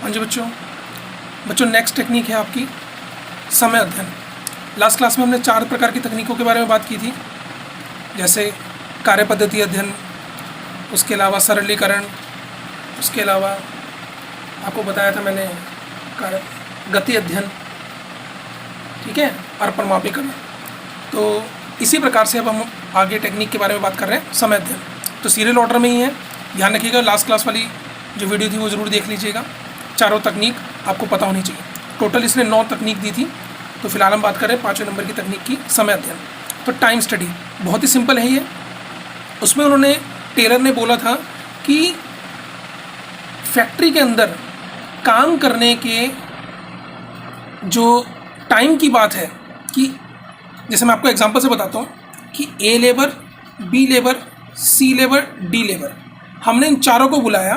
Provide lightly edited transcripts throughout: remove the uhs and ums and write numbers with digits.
हाँ जी बच्चों next technique है आपकी समय अध्ययन। लास्ट क्लास में हमने 4 प्रकार की तकनीकों के बारे में बात की थी, जैसे कार्य पद्धति अध्ययन, उसके अलावा सरलीकरण, उसके अलावा आपको बताया था मैंने कार्य गति अध्ययन, ठीक है, और परिमापीकरण। तो इसी प्रकार से अब हम आगे टेक्निक के बारे में बात कर रहे हैं, समय अध्ययन। तो सीरियल ऑर्डर में ही है, ध्यान रखिएगा। लास्ट क्लास वाली जो वीडियो थी वो ज़रूर देख लीजिएगा। चारों तकनीक आपको पता होनी चाहिए। टोटल इसने 9 तकनीक दी थी, तो फिलहाल हम बात कर रहे हैं 5वें नंबर की तकनीक की, समय अध्ययन। तो टाइम स्टडी बहुत ही सिंपल है ये। उसमें उन्होंने टेलर ने बोला था कि फैक्ट्री के अंदर काम करने के जो टाइम की बात है, कि जैसे मैं आपको एग्जांपल से बताता हूँ कि A labour, B labour, C labour, D labour, हमने इन चारों को बुलाया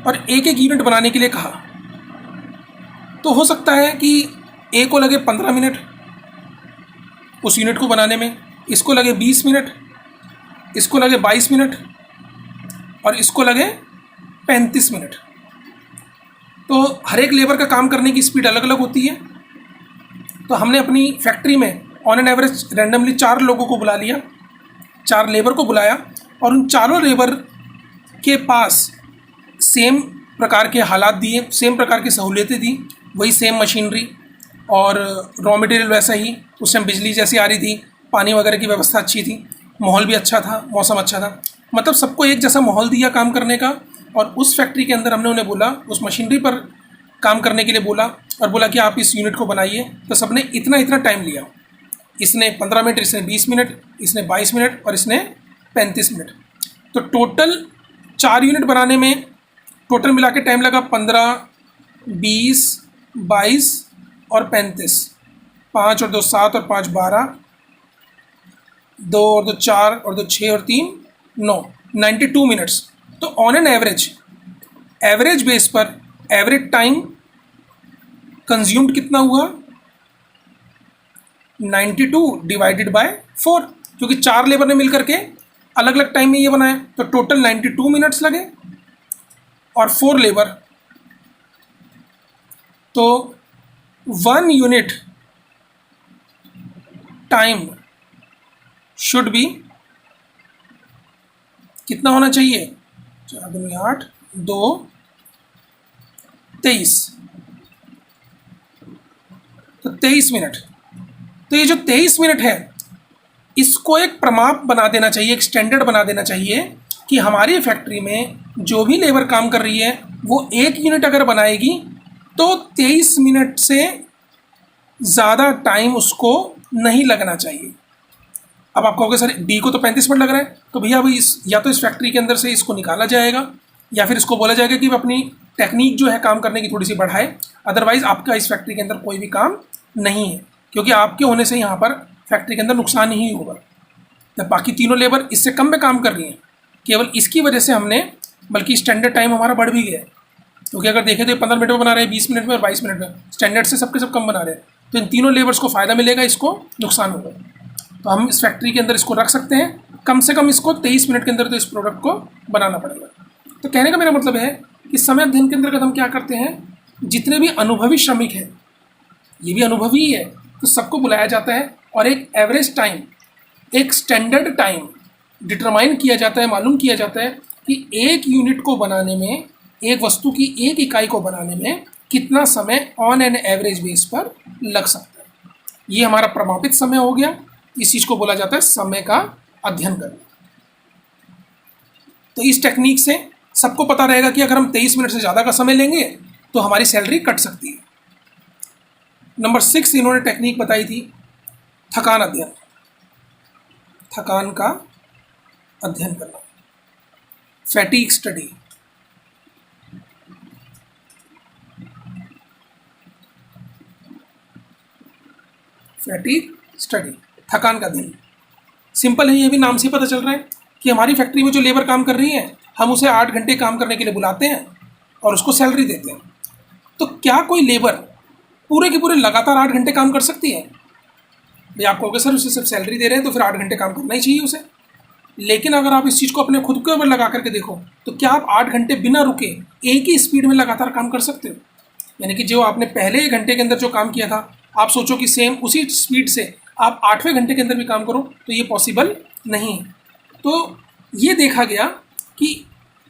और एक एक यूनिट बनाने के लिए कहा। तो हो सकता है कि ए को लगे 15 मिनट उस यूनिट को बनाने में, इसको लगे 20 मिनट, इसको लगे 22 मिनट और इसको लगे 35 मिनट। तो हर एक लेबर का काम करने की स्पीड अलग अलग होती है। तो हमने अपनी फैक्ट्री में ऑन एन एवरेज रैंडमली 4 लोगों को बुला लिया, 4 लेबर को बुलाया, और उन चारों लेबर के पास सेम प्रकार के हालात दिए, सेम प्रकार की सहूलियतें दी, वही सेम मशीनरी और रॉ मटेरियल वैसा ही। उस टाइम बिजली जैसी आ रही थी, पानी वगैरह की व्यवस्था अच्छी थी, माहौल भी अच्छा था, मौसम अच्छा था, मतलब सबको एक जैसा माहौल दिया काम करने का। और उस फैक्ट्री के अंदर हमने उन्हें बोला, उस मशीनरी पर काम करने के लिए बोला और बोला कि आप इस यूनिट को बनाइए। तो सबने इतना इतना टाइम लिया, इसने 15 मिनट, इसने 20 मिनट, इसने 22 मिनट और इसने 35 मिनट। तो टोटल 4 यूनिट बनाने में टोटल मिला के टाइम लगा 15, 20, 22 और 35। 5 और 2 7 और 5 12, 2 और 2 4 और 2 6 और 3 9, 92 मिनट्स। तो ऑन एन एवरेज बेस पर एवरेज टाइम कंज्यूम्ड कितना हुआ? 92 डिवाइडेड बाय 4, क्योंकि 4 लेबर ने मिलकर के अलग अलग टाइम में ये बनाया, तो टोटल 92 मिनट्स लगे। और 4 लेबर, तो 1 यूनिट टाइम शुड बी कितना होना चाहिए? 4 दूनी 8, 2 23, तो 23 मिनट। तो ये जो 23 मिनट है, इसको एक प्रमाप बना देना चाहिए, एक स्टैंडर्ड बना देना चाहिए कि हमारी फैक्ट्री में जो भी लेबर काम कर रही है वो 1 यूनिट अगर बनाएगी तो 23 मिनट से ज़्यादा टाइम उसको नहीं लगना चाहिए। अब आप कहोगे सर डी को तो 35 मिनट लग रहा है, तो भैया भाई या तो इस फैक्ट्री के अंदर से इसको निकाला जाएगा या फिर इसको बोला जाएगा कि अपनी टेक्निक जो है काम करने की थोड़ी सी बढ़ाए, अदरवाइज़ आपका इस फैक्ट्री के अंदर कोई भी काम नहीं है, क्योंकि आपके होने से यहाँ पर फैक्ट्री के अंदर नुकसान ही होगा। जब बाकी तीनों लेबर इससे कम में काम कर रही हैं, केवल इसकी वजह से हमने, बल्कि स्टैंडर्ड टाइम हमारा बढ़ भी गया है, क्योंकि अगर देखें तो 15 मिनट में बना रहे हैं, 20 मिनट में और 22 मिनट में, स्टैंडर्ड से सबके सब कम बना रहे हैं। तो इन तीनों लेबर्स को फ़ायदा मिलेगा, इसको नुकसान होगा। तो हम इस फैक्ट्री के अंदर इसको रख सकते हैं, कम से कम इसको 23 मिनट के अंदर तो इस प्रोडक्ट को बनाना पड़ेगा। तो कहने का मेरा मतलब है कि समय अध्ययन के अंतर्गत हम क्या करते हैं, जितने भी अनुभवी श्रमिक हैं, ये भी अनुभवी ही है, तो सबको बुलाया जाता है और एक एवरेज टाइम, एक स्टैंडर्ड टाइम डिटरमाइन किया जाता है, मालूम किया जाता है कि 1 यूनिट को बनाने में, एक वस्तु की 1 इकाई को बनाने में कितना समय ऑन एन एवरेज बेस पर लग सकता है। ये हमारा प्रमापित समय हो गया। इस चीज़ को बोला जाता है समय का अध्ययन करना। तो इस टेक्निक से सबको पता रहेगा कि अगर हम 23 मिनट से ज़्यादा का समय लेंगे तो हमारी सैलरी कट सकती है। नंबर 6 इन्होंने टेक्निक बताई थी, थकान अध्ययन, थकान का अध्ययन करना, फैटीग स्टडी। फैटीग स्टडी, थकान का अध्ययन। सिंपल है, ये भी नाम से पता चल रहा है कि हमारी फैक्ट्री में जो लेबर काम कर रही है, हम उसे 8 घंटे काम करने के लिए बुलाते हैं और उसको सैलरी देते हैं। तो क्या कोई लेबर पूरे के पूरे लगातार 8 घंटे काम कर सकती है? भाई आप कहोगे सर उसे सिर्फ सैलरी दे रहे हैं तो फिर 8 घंटे काम करना ही चाहिए उसे। लेकिन अगर आप इस चीज़ को अपने खुद के ऊपर लगा करके देखो, तो क्या आप 8 घंटे बिना रुके एक ही स्पीड में लगातार काम कर सकते हो? यानी कि जो आपने पहले 1 घंटे के अंदर जो काम किया था, आप सोचो कि सेम उसी स्पीड से आप 8वें घंटे के अंदर भी काम करो, तो ये पॉसिबल नहीं है। तो ये देखा गया कि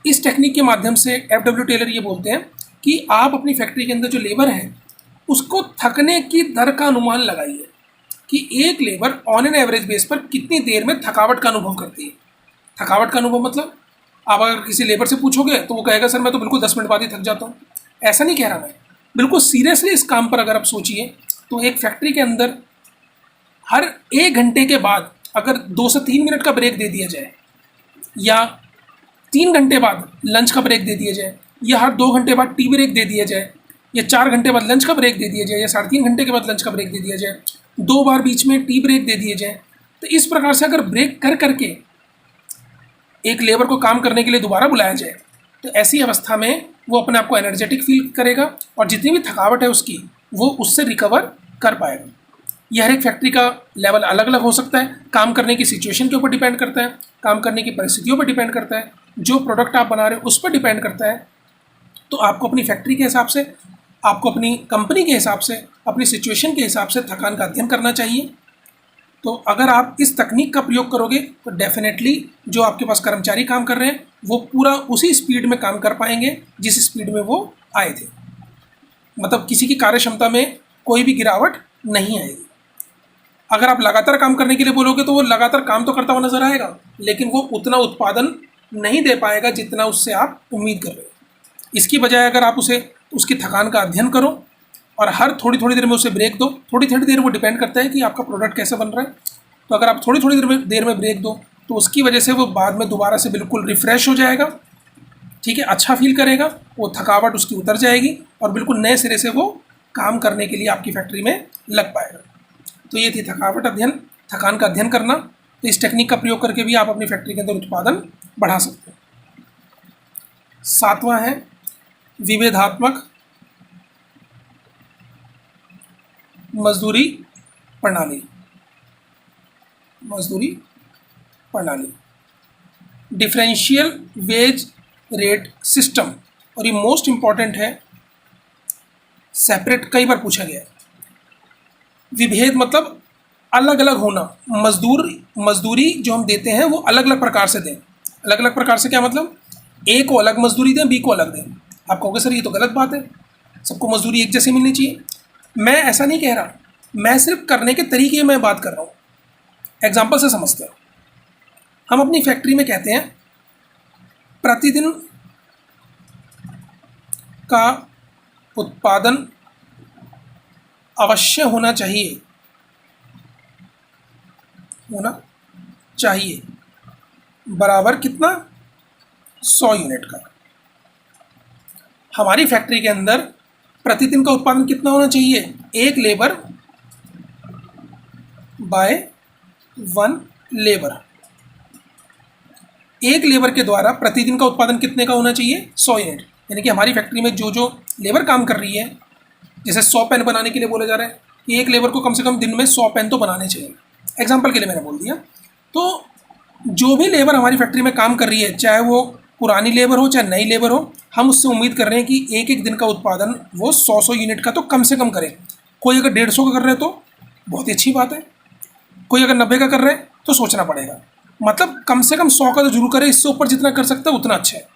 इस टेक्निक के माध्यम से एफ.डब्ल्यू. टेलर ये बोलते हैं कि आप अपनी फैक्ट्री के अंदर जो लेबर है उसको थकने की दर का अनुमान लगाइए कि एक labour on an average base पर कितनी देर में थकावट का अनुभव करती है। थकावट का अनुभव मतलब आप अगर किसी लेबर से पूछोगे तो वो कहेगा सर मैं तो बिल्कुल 10 मिनट बाद ही थक जाता हूँ। ऐसा नहीं कह रहा मैं, बिल्कुल सीरियसली इस काम पर अगर आप सोचिए तो एक फैक्ट्री के अंदर हर 1 घंटे के बाद अगर 2 से 3 मिनट का ब्रेक दे दिया जाए, या 3 घंटे बाद लंच का ब्रेक दे दिया जाए, या हर 2 घंटे बाद टी ब्रेक दे दिया जाए, या 4 घंटे बाद लंच का ब्रेक दे दिया जाए, या 3.5 घंटे के बाद लंच का ब्रेक दे दिया जाए, 2 बार बीच में टी ब्रेक दे दिए जाए, तो इस प्रकार से अगर ब्रेक कर करके एक लेबर को काम करने के लिए दोबारा बुलाया जाए तो ऐसी अवस्था में वो अपने आप को एनर्जेटिक फील करेगा और जितनी भी थकावट है उसकी वो उससे रिकवर कर पाएगा। यह हर एक फैक्ट्री का लेवल अलग अलग हो सकता है, काम करने की सिचुएशन के ऊपर डिपेंड करता है, काम करने की परिस्थितियों पर डिपेंड करता है, जो प्रोडक्ट आप बना रहे हो उस पर डिपेंड करता है। तो आपको अपनी फैक्ट्री के हिसाब से, आपको अपनी कंपनी के हिसाब से, अपनी सिचुएशन के हिसाब से थकान का अध्ययन करना चाहिए। तो अगर आप इस तकनीक का प्रयोग करोगे तो डेफिनेटली जो आपके पास कर्मचारी काम कर रहे हैं वो पूरा उसी स्पीड में काम कर पाएंगे जिस स्पीड में वो आए थे। मतलब किसी की कार्य क्षमता में कोई भी गिरावट नहीं आएगी। अगर आप लगातार काम करने के लिए बोलोगे तो वो लगातार काम तो करता हुआ नजर आएगा, लेकिन वो उतना उत्पादन नहीं दे पाएगा जितना उससे आप उम्मीद कर रहे हो। इसकी बजाय अगर आप उसे उसकी थकान का अध्ययन करो और हर थोड़ी थोड़ी देर में उसे ब्रेक दो, थोड़ी थोड़ी देर वो डिपेंड करता है कि आपका प्रोडक्ट कैसे बन रहा है। तो अगर आप थोड़ी थोड़ी देर में ब्रेक दो तो उसकी वजह से वो बाद में दोबारा से बिल्कुल रिफ़्रेश हो जाएगा, ठीक है, अच्छा फील करेगा, वो थकावट उसकी उतर जाएगी और बिल्कुल नए सिरे से वो काम करने के लिए आपकी फैक्ट्री में लग पाएगा। तो ये थी थकावट अध्ययन, थकान का अध्ययन करना। तो इस टेक्निक का प्रयोग करके भी आप अपनी फैक्ट्री के अंदर उत्पादन बढ़ा सकते हैं। 7वां है विभेदात्मक मजदूरी प्रणाली। मजदूरी प्रणाली, डिफरेंशियल वेज रेट सिस्टम, और ये मोस्ट इंपॉर्टेंट है, सेपरेट कई बार पूछा गया है। विभेद मतलब अलग अलग होना। मजदूरी जो हम देते हैं वो अलग अलग प्रकार से दें। अलग अलग प्रकार से क्या मतलब, ए को अलग मजदूरी दें, बी को अलग दें। आप कहोगे सर ये तो गलत बात है, सबको मजदूरी एक जैसी मिलनी चाहिए। मैं ऐसा नहीं कह रहा, मैं सिर्फ करने के तरीके में बात कर रहा हूँ। एग्जाम्पल से समझते हैं। हम अपनी फैक्ट्री में कहते हैं प्रतिदिन का उत्पादन अवश्य होना चाहिए बराबर कितना, 100 यूनिट का। हमारी फैक्ट्री के अंदर प्रतिदिन का उत्पादन कितना होना चाहिए, 1 लेबर बाय 1 लेबर। 1 लेबर के द्वारा प्रतिदिन का उत्पादन कितने का होना चाहिए, 100 यूनिट। यानी कि हमारी फैक्ट्री में जो जो लेबर काम कर रही है, जैसे 100 पेन बनाने के लिए बोला जा रहा है कि 1 लेबर को कम से कम दिन में 100 पेन तो बनाने चाहिए। एग्जाम्पल के लिए मैंने बोल दिया। तो जो भी लेबर हमारी फैक्ट्री में काम कर रही है, चाहे वो पुरानी लेबर हो चाहे नई लेबर हो, हम उससे उम्मीद कर रहे हैं कि एक एक दिन का उत्पादन वो 100 यूनिट का तो कम से कम करे। कोई अगर 150 का कर रहे हैं तो बहुत ही अच्छी बात है, कोई अगर 90 का कर रहे हैं तो सोचना पड़ेगा। मतलब कम से कम 100 का तो जरूर करे, इससे ऊपर जितना कर सकता है उतना अच्छा है,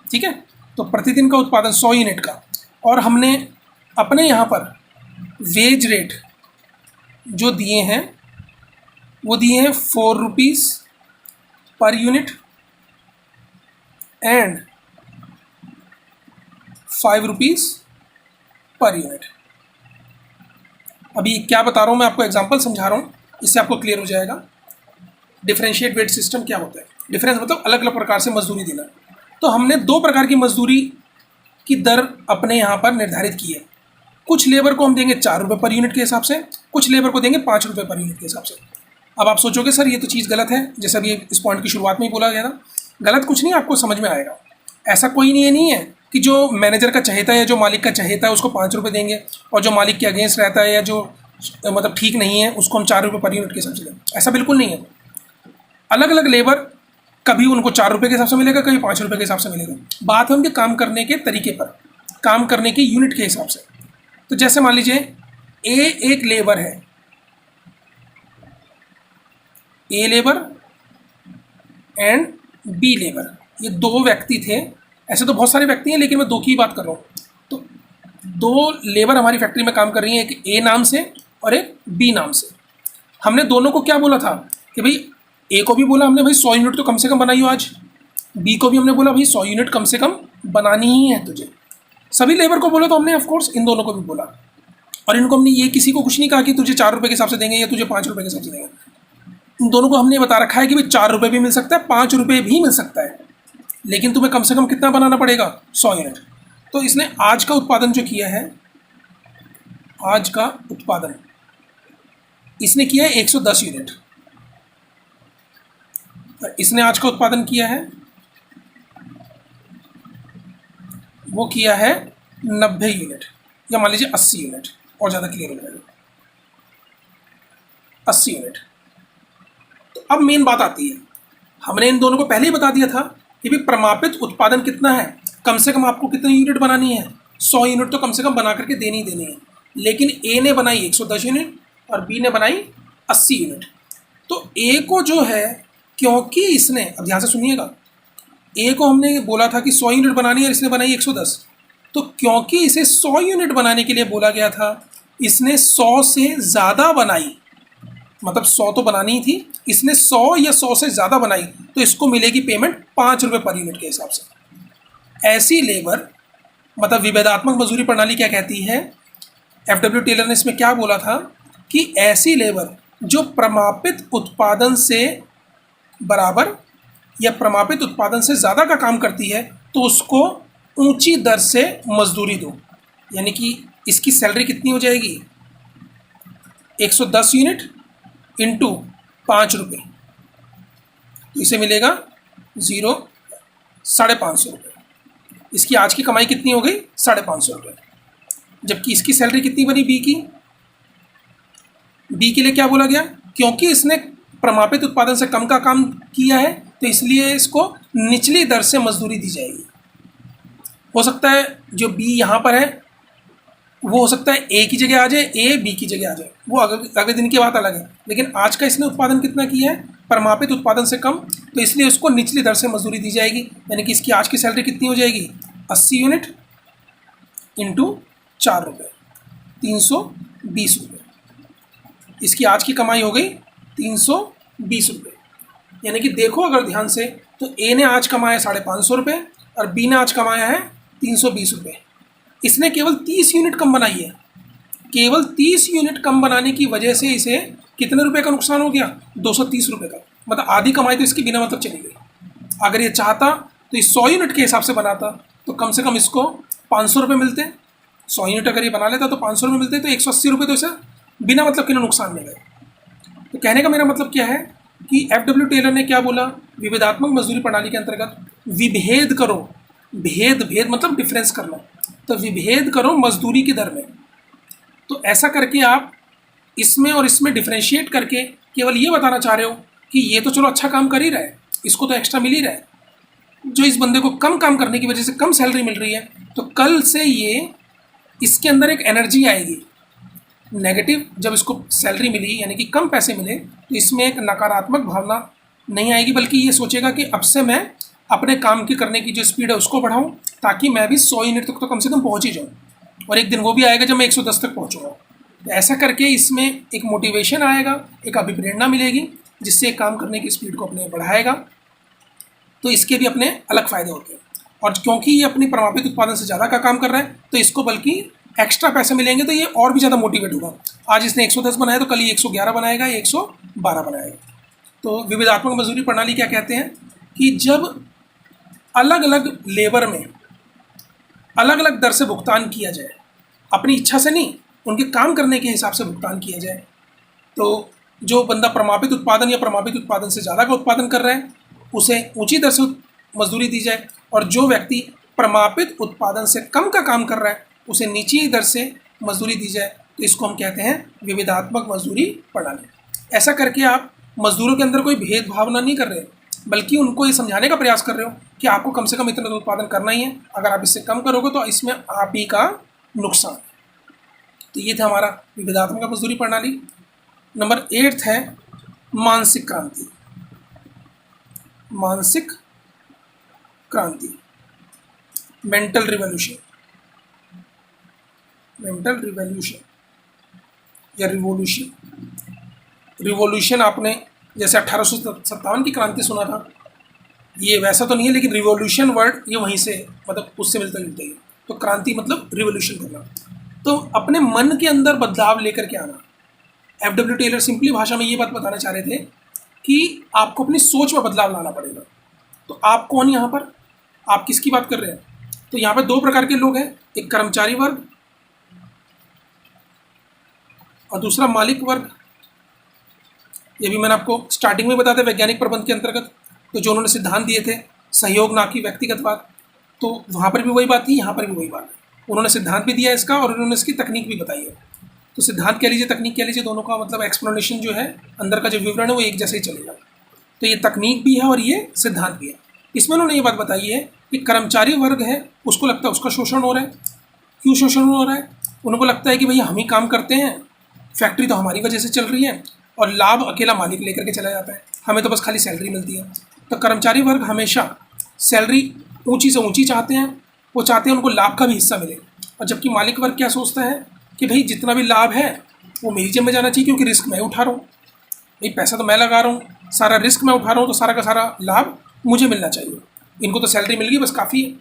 ठीक है। तो प्रतिदिन का उत्पादन 100 यूनिट का, और हमने अपने यहाँ पर वेज रेट जो दिए हैं वो दिए हैं 4 rupees per unit and 5 rupees per unit. अभी क्या बता रहा हूँ मैं आपको, एग्जांपल समझा रहा हूँ, इससे आपको क्लियर हो जाएगा डिफरेंशिएट वेट सिस्टम क्या होता है। डिफरेंस मतलब अलग अलग प्रकार से मजदूरी देना। तो हमने 2 प्रकार की मजदूरी की दर अपने यहाँ पर निर्धारित की है। कुछ लेबर को हम देंगे 4 रुपये पर यूनिट के हिसाब से, कुछ लेबर को देंगे 5 रुपये पर यूनिट के हिसाब से। अब आप सोचोगे सर ये तो चीज़ गलत है, जैसा अभी इस पॉइंट की शुरुआत में ही बोला गया था। गलत कुछ नहीं, आपको समझ में आएगा। ऐसा कोई नहीं है कि जो मैनेजर का चहेता है या जो मालिक का चहेता है उसको 5 रुपये देंगे, और जो मालिक के अगेंस्ट रहता है या जो मतलब ठीक नहीं है उसको हम 4 रुपये पर यूनिट के हिसाब से देंगे। ऐसा बिल्कुल नहीं है। अलग अलग लेबर, कभी उनको 4 रुपये के हिसाब से मिलेगा, कभी 5 रुपये के हिसाब से मिलेगा। बात है उनके काम करने के तरीके पर, काम करने की यूनिट के हिसाब से। तो जैसे मान लीजिए ए एक लेबर है, A labour and B labour, ये दो व्यक्ति थे। ऐसे तो बहुत सारे व्यक्ति हैं लेकिन मैं दो की ही बात कर रहा हूँ। तो दो लेबर हमारी फैक्ट्री में काम कर रही हैं, एक ए नाम से और एक बी नाम से। हमने दोनों को क्या बोला था कि भाई ए को भी बोला हमने भाई 100 यूनिट तो कम से कम बनाइयो आज, बी को भी हमने बोला भाई 100 यूनिट कम से कम बनानी ही है तुझे। सभी लेबर को बोला तो हमने ऑफकोर्स इन दोनों को भी बोला, और इनको हमने ये किसी को कुछ नहीं कहा कि तुझे 4 रुपये के हिसाब से देंगे या तुझे 5 रुपये के हिसाब से देंगे। इन दोनों को हमने बता रखा है कि भाई 4 रुपये भी मिल सकता है, 5 रुपये भी मिल सकता है, लेकिन तुम्हें कम से कम कितना बनाना पड़ेगा, 100 यूनिट। तो इसने आज का उत्पादन जो किया है, आज का उत्पादन इसने किया है 110 यूनिट, और इसने आज का उत्पादन किया है, वो किया है 90 यूनिट, या मान लीजिए 80 यूनिट, और ज़्यादा क्लियर हो जाएगा, 80 यूनिट। तो अब मेन बात आती है, हमने इन दोनों को पहले ही बता दिया था कि भाई प्रमापित उत्पादन कितना है, कम से कम आपको कितनी यूनिट बनानी है, 100 यूनिट तो कम से कम बना करके देनी है। लेकिन ए ने बनाई 110 यूनिट और बी ने बनाई 80 यूनिट। तो ए को जो है, क्योंकि इसने, अब ध्यान से सुनिएगा, ए को हमने बोला था कि 100 यूनिट बनानी है और इसने बनाई 110, तो क्योंकि इसे 100 यूनिट बनाने के लिए बोला गया था, इसने 100 से ज़्यादा बनाई, मतलब 100 तो बनानी ही थी, इसने 100 या 100 से ज़्यादा बनाई, तो इसको मिलेगी पेमेंट 5 रुपये पर यूनिट के हिसाब से। ऐसी लेबर, मतलब विभेदात्मक मजदूरी प्रणाली क्या कहती है, एफडब्ल्यू टेलर ने इसमें क्या बोला था कि ऐसी लेबर जो प्रमापित उत्पादन से बराबर या प्रमापित उत्पादन से ज़्यादा का काम करती है, तो उसको ऊंची दर से मजदूरी दो। यानी कि इसकी सैलरी कितनी हो जाएगी, 110 यूनिट इंटू 5 रुपये, तो इसे मिलेगा 550 रुपये। इसकी आज की कमाई कितनी हो गई, 550 रुपये। जबकि इसकी सैलरी कितनी बनी बी की, बी के लिए क्या बोला गया, क्योंकि इसने प्रमापित उत्पादन से कम का काम किया है, तो इसलिए इसको निचली दर से मजदूरी दी जाएगी। हो सकता है जो बी यहाँ पर है वो हो सकता है ए की जगह आ जाए, ए बी की जगह आ जाए, वो अगले दिन की बात अलग है। लेकिन आज का इसने उत्पादन कितना किया है, प्रमापित उत्पादन से कम, तो इसलिए उसको निचली दर से मजदूरी दी जाएगी। यानी कि इसकी आज की सैलरी कितनी हो जाएगी, 80 यूनिट इंटू 4 रुपये, 320 रुपये। इसकी आज की कमाई हो गई 320 रुपये। यानी कि देखो अगर ध्यान से, तो ए ने आज कमाया 550 रुपये और बी ने आज कमाया है 320 रुपये। इसने केवल 30 यूनिट कम बनाई है, केवल 30 यूनिट कम बनाने की वजह से इसे कितने रुपए का नुकसान हो गया, 230 रुपये का। मतलब आधी कमाई तो इसकी बिना मतलब चली गई। अगर ये चाहता तो इस 100 यूनिट के हिसाब से बनाता तो कम से कम इसको 500 रुपये मिलते। 100 यूनिट अगर ये बना लेता तो 500 रुपये मिलते, तो 180 रुपये तो इसे बिना मतलब के नुकसान में गए। तो कहने का मेरा मतलब क्या है कि एफडब्ल्यू टेलर ने क्या बोला, विभेदात्मक मजदूरी प्रणाली के अंतर्गत विभेद करो, भेद मतलब डिफरेंस करना, तो विभेद करो मजदूरी की दर में। तो ऐसा करके आप इसमें और इसमें डिफरेंशिएट करके केवल ये बताना चाह रहे हो कि ये तो चलो अच्छा काम कर ही रहा है, इसको तो एक्स्ट्रा मिल ही रहा है, जो इस बंदे को कम काम करने की वजह से कम सैलरी मिल रही है, तो कल से ये इसके अंदर एक एनर्जी आएगी नेगेटिव। जब इसको सैलरी मिली यानी कि कम पैसे मिले, तो इसमें एक नकारात्मक भावना नहीं आएगी, बल्कि ये सोचेगा कि अब से मैं अपने काम की करने की जो स्पीड है उसको बढ़ाऊं, ताकि मैं भी 100 यूनिट तक तो कम से कम पहुंच ही जाऊं। और एक दिन वो भी आएगा जब मैं 110 तक पहुंचूंगा। तो ऐसा करके इसमें एक मोटिवेशन आएगा, एक अभिप्रेरणा मिलेगी, जिससे काम करने की स्पीड को अपने बढ़ाएगा। तो इसके भी अपने अलग फ़ायदे होते हैं। और क्योंकि ये अपनी प्रमापित उत्पादन से ज़्यादा का काम कर रहा है, तो इसको बल्कि एक्स्ट्रा पैसे मिलेंगे, तो ये और भी ज़्यादा मोटिवेट होगा। आज इसने 110 बनाया तो कल ये 111 बनाएगा, ये 112 बनाएगा। तो विभेदात्मक मजदूरी प्रणाली क्या कहते हैं कि जब अलग अलग लेबर में अलग अलग दर से भुगतान किया जाए, अपनी इच्छा से नहीं, उनके काम करने के हिसाब से भुगतान किया जाए, तो जो बंदा प्रमापित उत्पादन या प्रमापित उत्पादन से ज़्यादा का उत्पादन कर रहा है उसे ऊंची दर से मजदूरी दी जाए, और जो व्यक्ति प्रमापित उत्पादन से कम का काम कर रहा है उसे नीची दर से मजदूरी दी जाए। तो इसको हम कहते हैं विभेदात्मक मजदूरी प्रणाली। ऐसा करके आप मजदूरों के अंदर कोई भेदभावना नहीं कर रहे, बल्कि उनको ये समझाने का प्रयास कर रहे हो कि आपको कम से कम इतना उत्पादन करना ही है, अगर आप इससे कम करोगे तो इसमें आप ही का नुकसान है। तो ये था हमारा विविधात्मक मजदूरी प्रणाली। नंबर 8 है मानसिक क्रांति। मानसिक क्रांति, मेंटल रिवॉल्यूशन, मेंटल रिवॉल्यूशन या रिवॉल्यूशन। रिवॉल्यूशन आपने जैसे 1857 की क्रांति सुना था, ये वैसा तो नहीं है, लेकिन रिवॉल्यूशन वर्ड ये वहीं से मतलब उससे मिलता जुलता ही है। तो क्रांति मतलब रिवॉल्यूशन करना, तो अपने मन के अंदर बदलाव लेकर के आना। एफ.डब्ल्यू. टेलर सिंपली भाषा में ये बात बताना चाह रहे थे कि आपको अपनी सोच में बदलाव लाना पड़ेगा। तो आप कौन यहाँ पर, आप किसकी बात कर रहे हैं? तो यहाँ पर दो प्रकार के लोग हैं, एक कर्मचारी वर्ग और दूसरा मालिक वर्ग। ये भी मैंने आपको स्टार्टिंग में बताया था वैज्ञानिक प्रबंध के अंतर्गत, तो जो उन्होंने सिद्धांत दिए थे, सहयोग ना कि व्यक्तिगतवाद, तो वहाँ पर भी वही बात थी, यहाँ पर भी वही बात है। उन्होंने सिद्धांत भी दिया इसका और उन्होंने इसकी तकनीक भी बताई है। तो सिद्धांत कह लीजिए, तकनीक कह लीजिए, दोनों का मतलब एक्सप्लेनेशन जो है, अंदर का जो विवरण है वो एक जैसे ही चलेगा। तो ये तकनीक भी है और ये सिद्धांत भी है। इसमें उन्होंने ये बात बताई है कि कर्मचारी वर्ग है, उसको लगता है उसका शोषण हो रहा है। क्यों शोषण हो रहा है? उनको लगता है कि भैया हम ही काम करते हैं, फैक्ट्री तो हमारी वजह से चल रही है और लाभ अकेला मालिक लेकर के चला जाता है, हमें तो बस खाली सैलरी मिलती है। तो कर्मचारी वर्ग हमेशा सैलरी ऊंची से ऊंची चाहते हैं, वो चाहते हैं उनको लाभ का भी हिस्सा मिले। और जबकि मालिक वर्ग क्या सोचता है कि भाई जितना भी लाभ है वो मेरी जेब में जाना चाहिए, क्योंकि रिस्क मैं उठा रहा हूँ, भाई पैसा तो मैं लगा रहा हूँ, सारा रिस्क मैं उठा रहा हूँ, तो सारा का सारा लाभ मुझे मिलना चाहिए। इनको तो सैलरी मिल गई बस काफ़ी है।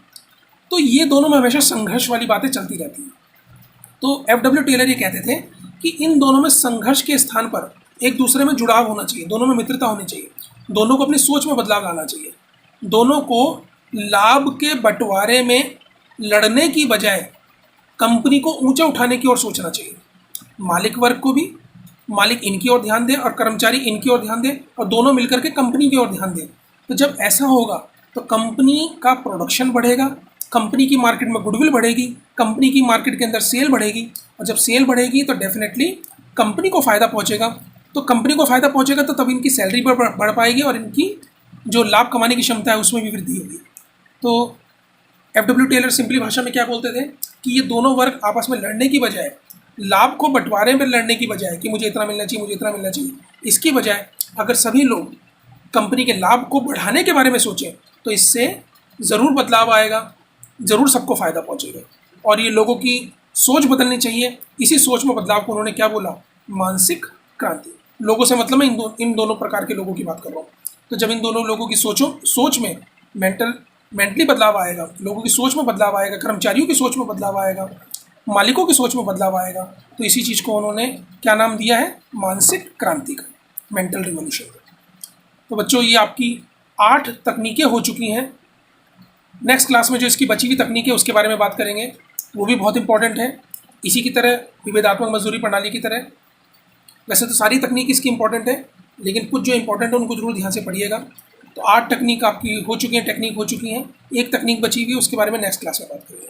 तो ये दोनों में हमेशा संघर्ष वाली बातें चलती रहती हैं। तो एफ.डब्ल्यू. टेलर ये कहते थे कि इन दोनों में संघर्ष के स्थान पर एक दूसरे में जुड़ाव होना चाहिए, दोनों में मित्रता होनी चाहिए, दोनों को अपनी सोच में बदलाव लाना चाहिए, दोनों को लाभ के बंटवारे में लड़ने की बजाय कंपनी को ऊंचा उठाने की ओर सोचना चाहिए। मालिक वर्ग को भी, मालिक इनकी ओर ध्यान दे और कर्मचारी इनकी ओर ध्यान दे और दोनों मिलकर के कंपनी की ओर ध्यान दे। तो जब ऐसा होगा तो कंपनी का प्रोडक्शन बढ़ेगा, कंपनी की मार्केट में गुडविल बढ़ेगी, कंपनी की मार्केट के अंदर सेल बढ़ेगी, और जब सेल बढ़ेगी तो डेफिनेटली कंपनी को फ़ायदा पहुंचेगा। तो कंपनी को फ़ायदा पहुंचेगा तो तब इनकी सैलरी बढ़ पाएगी और इनकी जो लाभ कमाने की क्षमता है उसमें भी वृद्धि होगी। तो एफ.डब्ल्यू. टेलर सिंपली भाषा में क्या बोलते थे कि ये दोनों वर्ग आपस में लड़ने की बजाय, लाभ को बंटवारे में लड़ने की बजाय कि मुझे इतना मिलना चाहिए, मुझे इतना मिलना चाहिए, इसकी बजाय अगर सभी लोग कंपनी के लाभ को बढ़ाने के बारे में सोचें तो इससे ज़रूर बदलाव आएगा, ज़रूर सबको फ़ायदा पहुंचेगा। और ये लोगों की सोच बदलनी चाहिए। इसी सोच में बदलाव को उन्होंने क्या बोला? मानसिक क्रांति। लोगों से मतलब मैं इन दोनों प्रकार के लोगों की बात कर रहा हूँ। तो जब इन दोनों लोगों की सोच में मेंटली बदलाव आएगा, लोगों की सोच में बदलाव आएगा, कर्मचारियों की सोच में बदलाव आएगा, मालिकों की सोच में बदलाव आएगा, तो इसी चीज़ को उन्होंने क्या नाम दिया है? मानसिक क्रांति का, मेंटल रिवॉल्यूशन। तो बच्चों ये आपकी 8 तकनीकें हो चुकी हैं। नेक्स्ट क्लास में जो इसकी बची हुई तकनीक है उसके बारे में बात करेंगे, वो भी बहुत इंपॉर्टेंट है, इसी की तरह विभेदात्मक मजदूरी प्रणाली की तरह। वैसे तो सारी तकनीक इसकी इंपॉर्टेंट है, लेकिन कुछ जो इंपॉर्टेंट है उनको जरूर ध्यान से पढ़िएगा। तो 8 तकनीक आपकी हो चुकी हैं, टेक्निक हो चुकी हैं, एक तकनीक बची हुई है, उसके बारे में नेक्स्ट क्लास में बात करेंगे।